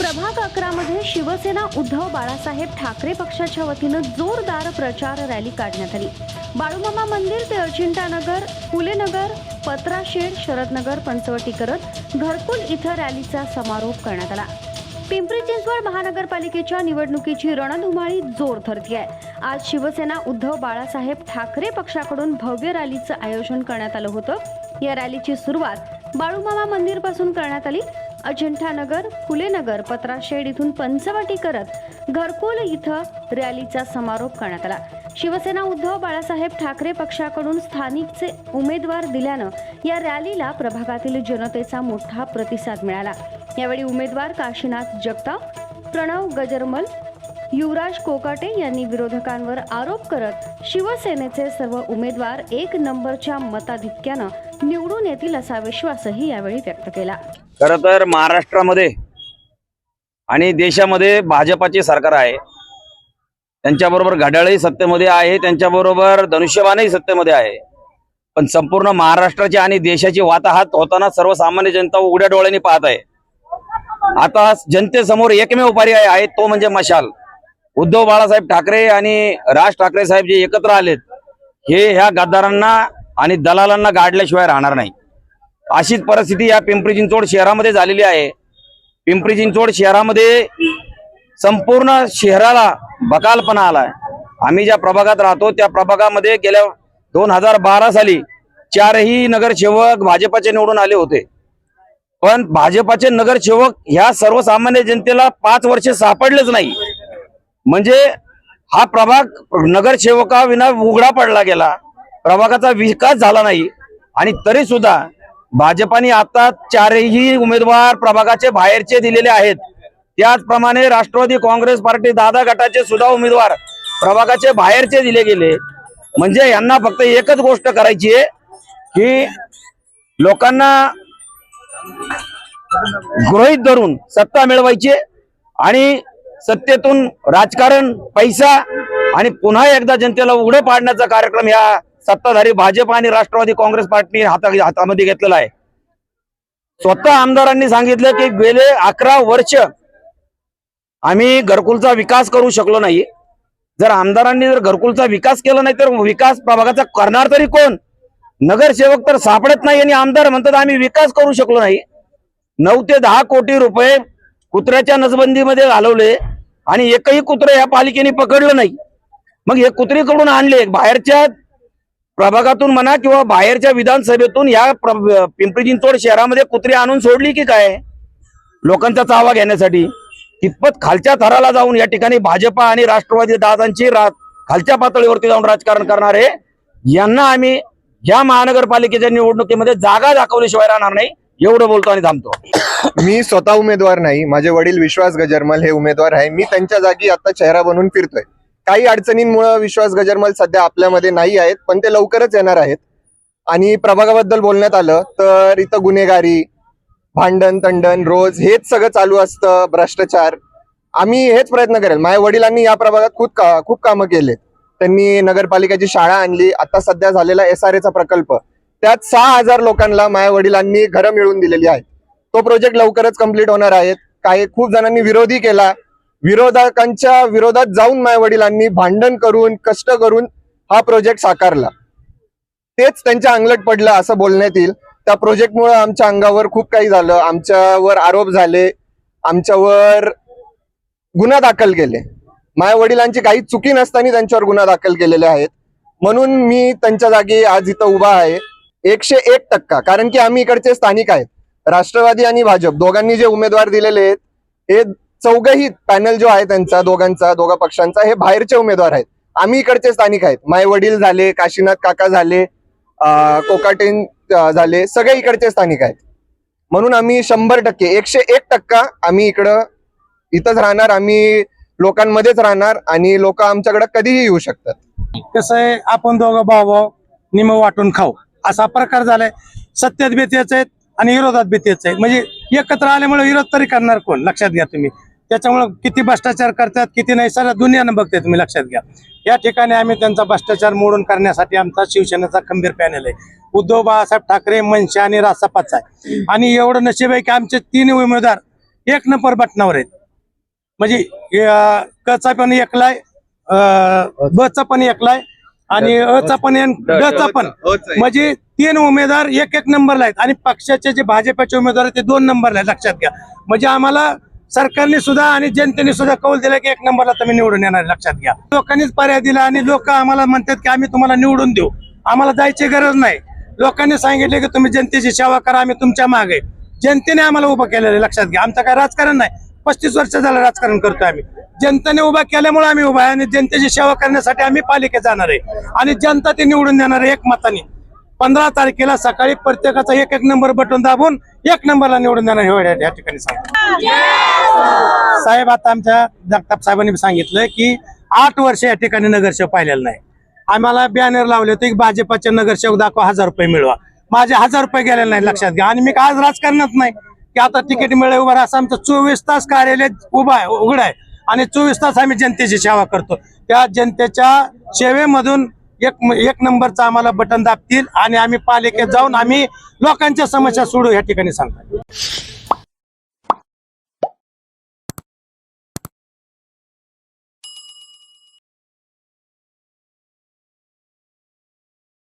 प्रभाग 11 मध्ये शिवसेना उद्धव बाळासाहेब ठाकरे पक्षाच्या वतीनं जोरदार प्रचार रॅली काढण्यात आली। बाळूमामा मंदिर ते अजिंठानगर, फुलेनगर, पत्राशेड, शरदनगर, पंचवटी करत घरकुल इथं रॅलीचा समारोप करण्यात आला। पिंपरी चिंचवड महानगरपालिकेच्या निवडणुकीची रणधुमाळी जोर धरती आहे। आज शिवसेना उद्धव बाळासाहेब ठाकरे पक्षाकडून भव्य रॅलीचं आयोजन करण्यात आलं होतं। या रॅलीची सुरुवात बाळूमामा मंदिर पासून करण्यात आली। अजिंठानगर, फुलेनगर, पत्राशेड इथून पंचवटी करत घरकुल इथं रॅलीचा समारोप करण्यात आला। शिवसेना उद्धव बाळासाहेब ठाकरे पक्षाकडून स्थानिकचे उमेदवार दिल्यानं या रॅलीला प्रभागातील जनतेचा मोठा प्रतिसाद मिळाला। यावेळी उमेदवार काशीनाथ जगताप, प्रणव गजरमल, युवराज कोकाटे यांनी विरोधकांवर आरोप करत शिवसेनेचे सर्व उमेदवार एक नंबरच्या मताधिक्यानं निवडून येतील असा विश्वासही यावेळी व्यक्त केला। खरं तर महाराष्ट्रामध्ये आणि देशामध्ये भाजपाचे सरकार आहे। त्यांच्याबरोबर घड्याळही सत्तेमध्ये आहे, त्यांच्याबरोबर धनुष्यबाणही सत्तेमध्ये आहे। पण संपूर्ण महाराष्ट्राची आणि देशाची वाताहत होताना सर्वसामान्य जनता उघड्या डोळ्यांनी पाहत आहे। आता जनतेसमोर एकमेव पर्याय आहे, तो म्हणजे मशाल। उद्धव बाळासाहेब ठाकरे आणि राज ठाकरे साहेब जे एकत्र आलेत, हे ह्या गद्दारांना आणि दलालांना गाडल्याशिवाय राहणार नाही। अशीच परिस्थिती या पिंपरी चिंचवड शहरामध्ये झालेली आहे। पिंपरी चिंचवड शहरामध्ये संपूर्ण शहराला बकालपणा आलाय। आम्ही ज्या प्रभागात राहतो त्या प्रभागामध्ये गेल्या 2012 साली 4ही नगरसेवक भाजपाचे निवडून आले होते। पण भाजपाचे नगरसेवक ह्या सर्वसामान्य जनतेला 5 वर्षे सापडलेच नाही। म्हणजे हा प्रभाग नगरसेवकाविना उघडा पडला गेला, प्रभागाचा विकास झाला नाही। आणि तरी सुद्धा भाजपाने आता 4ही उमेदवार प्रभागाचे बाहेरचे दिलेले आहेत। त्याचप्रमाणे राष्ट्रवादी काँग्रेस पार्टी दादा गटाचे सुद्धा उमेदवार प्रभागाचे बाहेरचे दिले गेले। म्हणजे यांना फक्त एकच गोष्ट करायची आहे की लोकांना गृहीत धरून सत्ता मिळवायची आणि सत्तेतून राजकारण, पैसा आणि पुन्हा एकदा जनतेला उघडे पाडण्याचा कार्यक्रम या सत्ताधारी भाजप आणि राष्ट्रवादी काँग्रेस पार्टी हातामध्ये घेतलेला आहे। स्वतः आमदारांनी सांगितलं की गेले 11 वर्ष आम्ही घरकुलचा विकास करू शकलो नाही। जर आमदारांनी जर घरकुलचा विकास केला नाही तर विकास प्रभागाचा करणार तरी कोण? नगरसेवक तर सापडत नाही आणि आमदार म्हणतात आम्ही विकास करू शकलो नाही। 9 ते 10 कोटी रुपये कुत्र्याच्या नसबंदीमध्ये घालवले आणि एकही कुत्रे या पालिकेने पकडलं नाही। मग हे कुत्रीकडून आणले बाहेरच्या प्रभागातून म्हणा किंवा बाहेरच्या विधानसभेतून या पिंपरी चिंचवड शहरामध्ये कुत्री आणून सोडली की काय लोकांचा चावा घेण्यासाठी? कितपत खालच्या थराला जाऊन या ठिकाणी भाजपा आणि राष्ट्रवादी दादांची खालच्या पातळीवरती जाऊन राजकारण करणारे यांना आम्ही या महानगरपालिकेच्या निवडणुकीमध्ये जागा दाखवल्याशिवाय राहणार नाही, एवढं बोलतो आणि थांबतो। मी स्वतः उमेदवार नाही, माझे वडील विश्वास गजरमल हे उमेदवार आहे। मी त्यांच्या जागी आता चेहरा बनून फिरतोय। काही अडचणींमुळे विश्वास गजरमल सध्या आपल्यामध्ये नाही आहेत, पण ते लवकरच येणार आहेत। आणि प्रभागाबद्दल बोलण्यात आलं तर इथं गुन्हेगारी, भांडण तंडण रोज हेच सगळं चालू असतं, भ्रष्टाचार। आम्ही हेच प्रयत्न करेल। माझ्या वडिलांनी या प्रभागात खूप कामं केलेत। त्यांनी नगरपालिकेची शाळा आणली, आता सध्या झालेला SRA प्रकल्प, त्यात 6000 लोकांना माझ्या वडिलांनी घरं मिळवून दिलेली आहेत। तो प्रोजेक्ट लवकरच कंप्लीट होणार आहे। काही खूप जणांनी विरोधी केला, विरोधकांच्या विरोधात जाऊन माझ्या वडिलांनी भांडण करून कष्ट करून हा प्रोजेक्ट साकारला। तेच त्यांच्या अंगलट पडलं असं बोलण्यात येईल। त्या प्रोजेक्टमुळे आमच्या अंगावर खूप काही झालं, आमच्यावर आरोप झाले, आमच्यावर गुन्हा दाखल केले। माझ्या वडिलांची काही चुकी नसताना त्यांच्यावर गुन्हा दाखल केलेले आहेत। म्हणून मी त्यांच्या जागी आज इथं उभा आहे 101%। कारण की आम्ही इकडचे स्थानिक आहेत। राष्ट्रवादी आणि भाजप दोघांनी जे उमेदवार दिलेले आहेत, हे चौघही पॅनल जो आहे त्यांचा दोघा पक्षांचा, हे बाहेरचे उमेदवार आहेत। आम्ही इकडचे स्थानिक आहेत। माझे वडील झाले, काशीनाथ काका झाले, कोकाटे झाले, सगळे इकडचे स्थानिक आहेत। म्हणून आम्ही 100%, 101% आम्ही इथंच राहणार। आम्ही लोकांमध्येच राहणार आणि लोक आमच्याकडे कधीही येऊ शकतात। कसं आहे, आपण दोघं भाऊ निम वाटून खाऊ असा प्रकार झालाय। सत्यात बेतेच आहेत आणि विरोधात बेतेच आहेत। म्हणजे एकत्र आल्यामुळे विरोध तरी करणार कोण, लक्षात घ्या तुम्ही। त्याच्यामुळे किती भ्रष्टाचार करतात किती नाही सारा दुनियानं बघते, तुम्ही लक्षात घ्या। या ठिकाणी आम्ही त्यांचा भ्रष्टाचार मोडून करण्यासाठी आमचा शिवसेनेचा खंबीर पॅनल आहे। उद्धव बाळासाहेब ठाकरे, मनसे आणि रासपाचा आहे। आणि एवढं नशीब आहे की आमचे 3 उमेदवार एक नंबर बटनावर आहेत. म्हणजे कचा पण एकलाय, बचा पण एकलाय आणि अचा पण डचा पण, म्हणजे 3 उमेदवार एक नंबरला आहेत आणि पक्षाचे जे भाजपचे उमेदवार आहेत ते 2 नंबरला आहेत, लक्षात घ्या. म्हणजे आम्हाला सरकारने सुद्धा आणि जनतेने सुद्धा कौल दिला की 1 नंबरला तुम्ही निवडून येणार, लक्षात घ्या. लोकांनीच पर्याय दिला आणि लोक आम्हाला म्हणतात की आम्ही तुम्हाला निवडून देऊ, आम्हाला जायची गरज नाही. लोकांनी सांगितले की तुम्ही जनतेची सेवा करा, आम्ही तुमच्या मागे. जनतेने आम्हाला उभं केलेलं आहे, लक्षात घ्या. आमचं काय राजकारण नाही, 35 वर्ष झालं राजकारण करतोय आम्ही. जनतेने उभा केल्यामुळे आम्ही उभा आहे आणि जनतेची सेवा करण्यासाठी आम्ही पालिकेत जाणार आहे आणि जनता ते निवडून देणार आहे 1 मताने. 15 तारखेला सकाळी प्रत्येकाचा 1 नंबर बटन दाबून 1 नंबरला निवडून देणार हे या ठिकाणी सांगतो. साहेब, आता आमच्या जगताप साहेबांनी सांगितलं की 8 वर्ष या ठिकाणी नगरसेवक पाहिलेलं नाही. आम्हाला बॅनर लावले होते की भाजपाचे नगरसेवक दाखवा, 1000 रुपये मिळवा. माझे 1000 रुपये गेलेले नाही, लक्षात घ्या. आणि मी आज राजकारणात नाही की आता तिकीट मिळेल उभा. असं आमचं 24 तास कार्यालय उभा आहे, उघड आहे आणि 24 तास आम्ही जनतेची सेवा करतो. त्या जनतेच्या सेवेमधून एक नंबरचा आम्हाला बटन दाबतील आणि आम्ही पालिकेत जाऊन आम्ही लोकांच्या समस्या सोडू या ठिकाणी सांगतो.